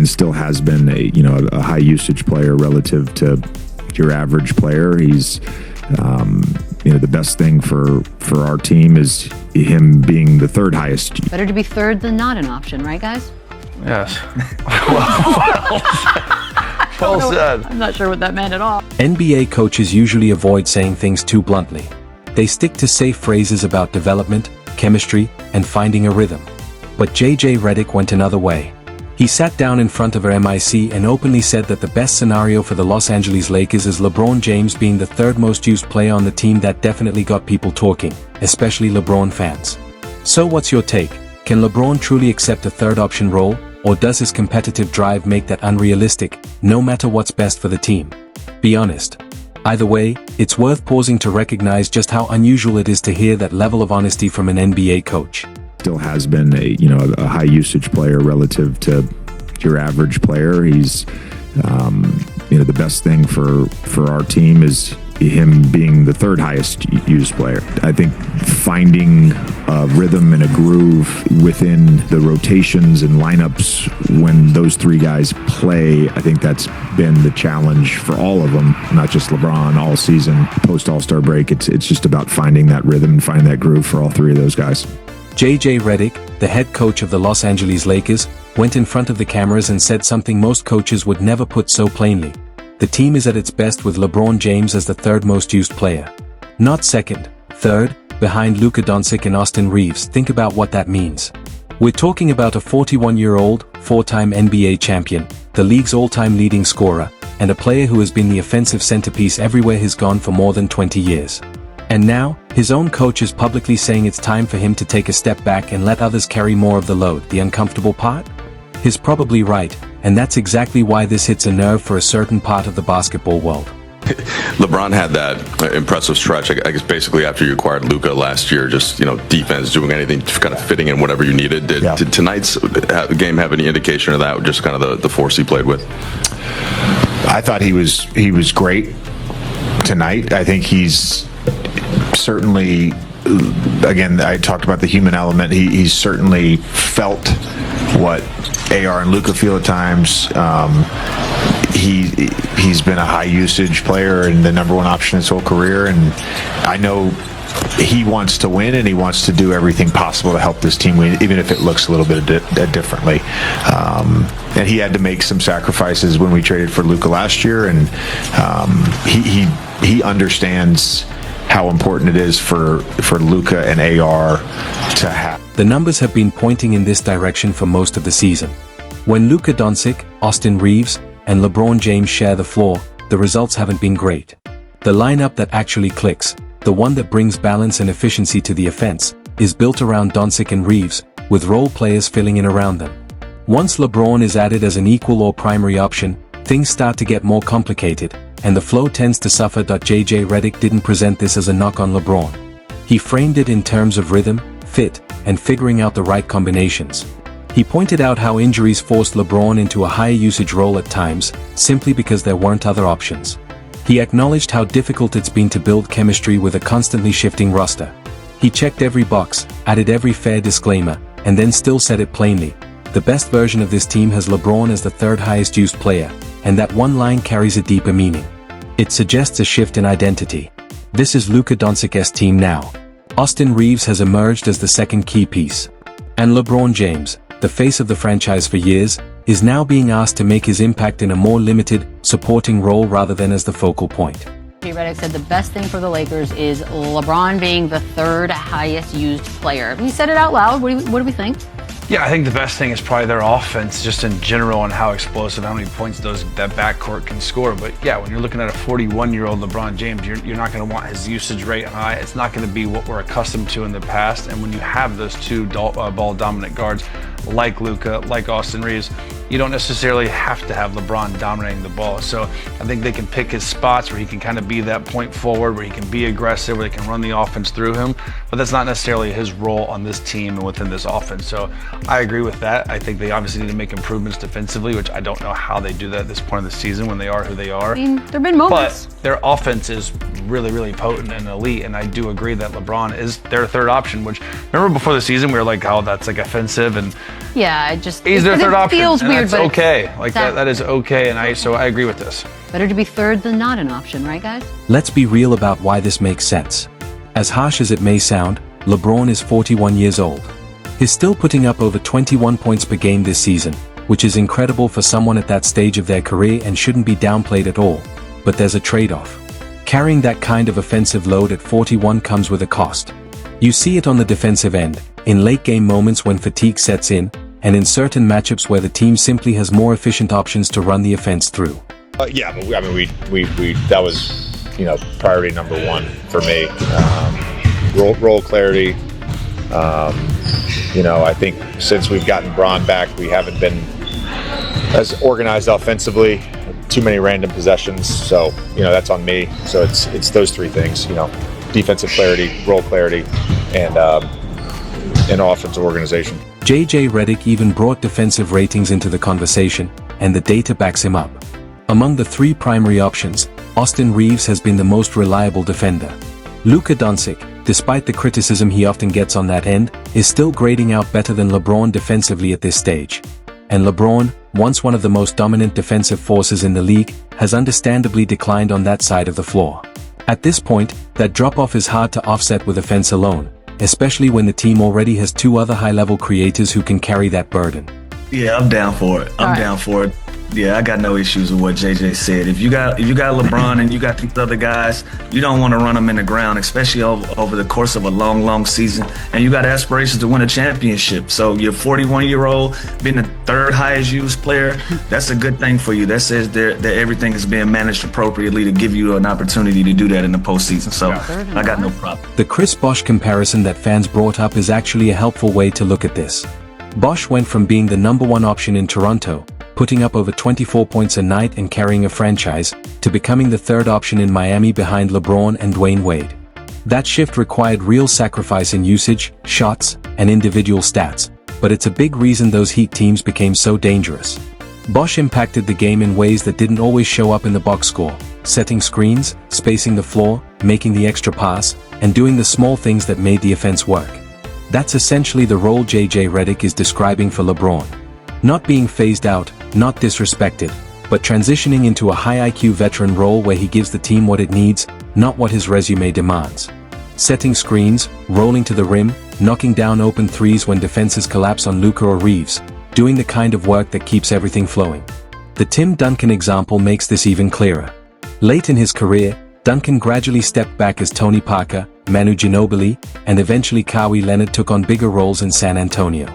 and still has been a high usage player relative to your average player. He's the best thing for our team is him being the third highest. Better to be third than not an option, right, guys? Yes. Well said. I'm not sure what that meant at all. NBA coaches usually avoid saying things too bluntly. They stick to safe phrases about development, chemistry, and finding a rhythm. But JJ Redick went another way. He sat down in front of her MIC and openly said that the best scenario for the Los Angeles Lakers is LeBron James being the third most used player on the team. That definitely got people talking, especially LeBron fans. So what's your take? Can LeBron truly accept a third option role, or does his competitive drive make that unrealistic, no matter what's best for the team? Be honest. Either way, it's worth pausing to recognize just how unusual it is to hear that level of honesty from an NBA coach. Still has been a high usage player relative to your average player. He's the best thing for our team is him being the third highest used player. I think finding a rhythm and a groove within the rotations and lineups when those three guys play, I think that's been the challenge for all of them, not just LeBron, all season. Post All-Star break, it's just about finding that rhythm and finding that groove for all three of those guys. JJ Redick, the head coach of the Los Angeles Lakers, went in front of the cameras and said something most coaches would never put so plainly. The team is at its best with LeBron James as the third most used player. Not second, third, behind Luka Doncic and Austin Reeves. Think about what that means. We're talking about a 41-year-old, four-time NBA champion, the league's all-time leading scorer, and a player who has been the offensive centerpiece everywhere he's gone for more than 20 years. And now, his own coach is publicly saying it's time for him to take a step back and let others carry more of the load. The uncomfortable part? He's probably right, and that's exactly why this hits a nerve for a certain part of the basketball world. LeBron had that impressive stretch, I guess, basically after you acquired Luka last year, just, defense, doing anything, kind of fitting in whatever you needed. Did tonight's game have any indication of that, just kind of the force he played with? I thought he was great tonight. I think he's certainly, again, I talked about the human element. He's certainly felt what AR and Luka feel at times. He's been a high usage player and the number one option his whole career, and I know he wants to win and he wants to do everything possible to help this team win, even if it looks a little bit differently. And he had to make some sacrifices when we traded for Luka last year, and he understands how important it is for Luka and AR to have. The numbers have been pointing in this direction for most of the season. When Luka Doncic, Austin Reeves, and LeBron James share the floor, the results haven't been great. The lineup that actually clicks, the one that brings balance and efficiency to the offense, is built around Doncic and Reeves, with role players filling in around them. Once LeBron is added as an equal or primary option, things start to get more complicated, and the flow tends to suffer. JJ Redick didn't present this as a knock on LeBron. He framed it in terms of rhythm, fit, and figuring out the right combinations. He pointed out how injuries forced LeBron into a higher usage role at times, simply because there weren't other options. He acknowledged how difficult it's been to build chemistry with a constantly shifting roster. He checked every box, added every fair disclaimer, and then still said it plainly. The best version of this team has LeBron as the third highest used player, and that one line carries a deeper meaning. It suggests a shift in identity. This is Luka Doncic's team now. Austin Reeves has emerged as the second key piece. And LeBron James, the face of the franchise for years, is now being asked to make his impact in a more limited, supporting role rather than as the focal point. JJ Redick said the best thing for the Lakers is LeBron being the third highest used player. He said it out loud. What do we think? Yeah, I think the best thing is probably their offense, just in general, and how explosive, how many points that backcourt can score. But yeah, when you're looking at a 41-year-old LeBron James, you're not going to want his usage rate high. It's not going to be what we're accustomed to in the past. And when you have those two ball-dominant guards like Luka, like Austin Reeves, you don't necessarily have to have LeBron dominating the ball. So I think they can pick his spots where he can kind of be that point forward, where he can be aggressive, where they can run the offense through him. But that's not necessarily his role on this team and within this offense. So I agree with that. I think they obviously need to make improvements defensively, which I don't know how they do that at this point of the season when they are who they are. I mean, there have been moments. But their offense is really, really potent and elite, and I do agree that LeBron is their third option, which, remember before the season we were like, oh, that's like offensive, and yeah, he's their third option. Feels and weird, that's but okay. Like exactly. that is okay, and I agree with this. Better to be third than not an option, right, guys? Let's be real about why this makes sense. As harsh as it may sound, LeBron is 41 years old. He's still putting up over 21 points per game this season, which is incredible for someone at that stage of their career and shouldn't be downplayed at all. But there's a trade-off. Carrying that kind of offensive load at 41 comes with a cost. You see it on the defensive end, in late-game moments when fatigue sets in, and in certain matchups where the team simply has more efficient options to run the offense through. Yeah, I mean, we that was, priority number one for me. Role clarity. I think since we've gotten Bron back, we haven't been as organized offensively. Too many random possessions, so that's on me. So it's those three things, defensive clarity, role clarity, and offensive organization. JJ Redick even brought defensive ratings into the conversation, and the data backs him up. Among the three primary options, Austin Reeves has been the most reliable defender. Luka Doncic, despite the criticism he often gets on that end, is still grading out better than LeBron defensively at this stage. And LeBron, once one of the most dominant defensive forces in the league, has understandably declined on that side of the floor. At this point, that drop-off is hard to offset with offense alone, especially when the team already has two other high-level creators who can carry that burden. Yeah, I'm down for it. I'm down for it. Yeah, I got no issues with what JJ said. If you got LeBron and you got these other guys, you don't want to run them in the ground, especially over the course of a long season. And you got aspirations to win a championship. So your 41-year-old being the third highest used player, that's a good thing for you. That says that everything is being managed appropriately to give you an opportunity to do that in the postseason. So I got no problem. The Chris Bosh comparison that fans brought up is actually a helpful way to look at this. Bosh went from being the number one option in Toronto, putting up over 24 points a night and carrying a franchise, to becoming the third option in Miami behind LeBron and Dwayne Wade. That shift required real sacrifice in usage, shots, and individual stats, but it's a big reason those Heat teams became so dangerous. Bosh impacted the game in ways that didn't always show up in the box score, setting screens, spacing the floor, making the extra pass, and doing the small things that made the offense work. That's essentially the role JJ Redick is describing for LeBron. Not being phased out, not disrespected, but transitioning into a high IQ veteran role where he gives the team what it needs, not what his resume demands. Setting screens, rolling to the rim, knocking down open threes when defenses collapse on Luka or Reeves, doing the kind of work that keeps everything flowing. The Tim Duncan example makes this even clearer. Late in his career, Duncan gradually stepped back as Tony Parker, Manu Ginobili, and eventually Kawhi Leonard took on bigger roles in San Antonio.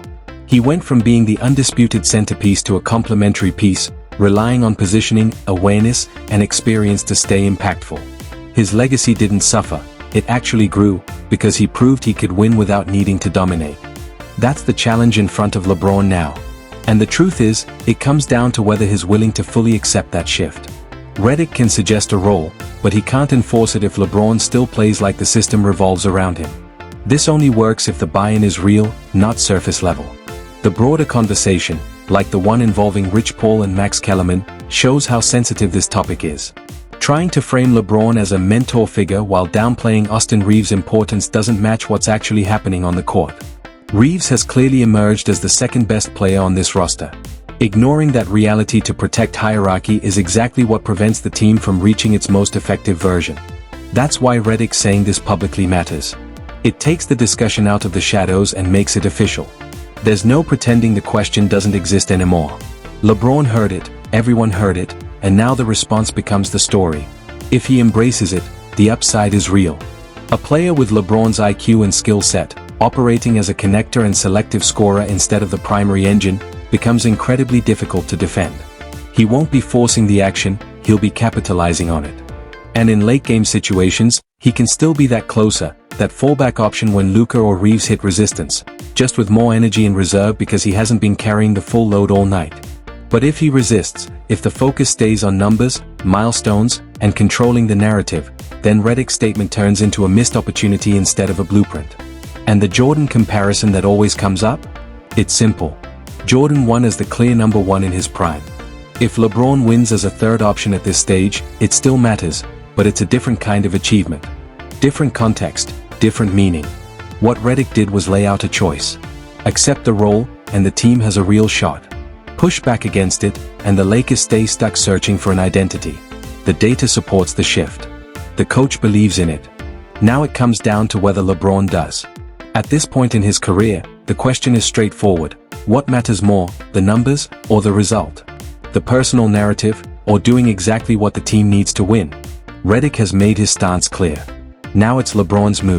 He went from being the undisputed centerpiece to a complementary piece, relying on positioning, awareness, and experience to stay impactful. His legacy didn't suffer, it actually grew, because he proved he could win without needing to dominate. That's the challenge in front of LeBron now. And the truth is, it comes down to whether he's willing to fully accept that shift. Redick can suggest a role, but he can't enforce it if LeBron still plays like the system revolves around him. This only works if the buy-in is real, not surface level. The broader conversation, like the one involving Rich Paul and Max Kellerman, shows how sensitive this topic is. Trying to frame LeBron as a mentor figure while downplaying Austin Reeves' importance doesn't match what's actually happening on the court. Reeves has clearly emerged as the second best player on this roster. Ignoring that reality to protect hierarchy is exactly what prevents the team from reaching its most effective version. That's why Redick saying this publicly matters. It takes the discussion out of the shadows and makes it official. There's no pretending the question doesn't exist anymore. LeBron heard it, everyone heard it, and now the response becomes the story. If he embraces it, the upside is real. A player with LeBron's IQ and skill set, operating as a connector and selective scorer instead of the primary engine, becomes incredibly difficult to defend. He won't be forcing the action, he'll be capitalizing on it. And in late-game situations, he can still be that closer, that fallback option when Luka or Reeves hit resistance, just with more energy in reserve because he hasn't been carrying the full load all night. But if he resists, if the focus stays on numbers, milestones, and controlling the narrative, then Redick's statement turns into a missed opportunity instead of a blueprint. And the Jordan comparison that always comes up? It's simple. Jordan won as the clear number one in his prime. If LeBron wins as a third option at this stage, it still matters, but it's a different kind of achievement. Different context, different meaning. What Redick did was lay out a choice. Accept the role, and the team has a real shot. push back against it, and the Lakers stay stuck searching for an identity. The data supports the shift. The coach believes in it. Now it comes down to whether LeBron does. At this point in his career, the question is straightforward. What matters more, the numbers or the result? The personal narrative, or doing exactly what the team needs to win? Redick has made his stance clear. Now it's LeBron's move.